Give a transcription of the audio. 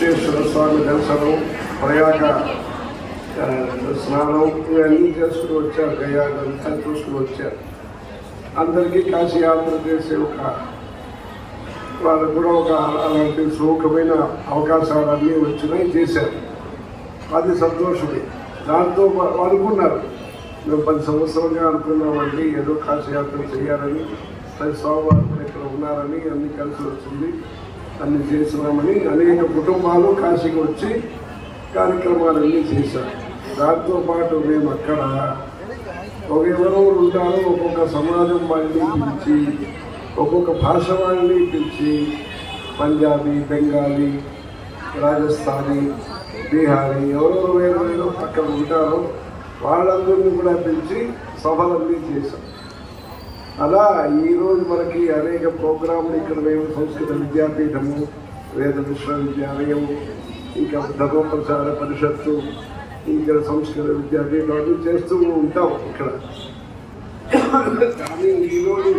వెంకటేశ్వర స్వామి దర్శనం, ప్రయాగ స్నానం ఇవన్నీ చేసుకుని వచ్చారు. గయాగంతా చూసుకుని వచ్చారు. అందరికీ కాశీ యాత్ర చేసే వాళ్ళకు కూడా అలాంటి సుఖమైన అవకాశాలన్నీ వచ్చినాయి, చేశారు. అది సంతోషమే. దాంతో అనుకున్నారు, మేము 10 సంవత్సరాలుగా అనుకున్నామండి ఏదో కాశీ యాత్ర చేయాలని, స్వామివారు ఇక్కడ ఉన్నారని అన్ని కలిసి వచ్చింది, అన్ని చేస్తున్నామని అనేక కుటుంబాలు కాశీకి వచ్చి కార్యక్రమాలన్నీ చేశారు. దాంతోపాటు మేము అక్కడ ఎవరెవరు ఉంటారో ఒక్కొక్క సమాజం వాళ్ళని పిలిచి, ఒక్కొక్క భాష వాళ్ళని పిలిచి, పంజాబీ, బెంగాలీ, రాజస్థానీ, బీహారీ ఎవరెవరు వేరు అక్కడ ఉంటారో వాళ్ళందరినీ కూడా పిలిచి సభలన్నీ చేశాం. అలా ఈరోజు మనకి అనేక ప్రోగ్రాంలు ఇక్కడ మేము సంస్కృత విద్యాపీఠము, వేద విశ్వవిద్యాలయము, ఇంకా ధర్మప్రచార పరిషత్తు, ఇంకా సంస్కృత విద్యాపీఠం అన్నీ చేస్తూ ఉంటాం ఇక్కడ. కానీ ఈరోజు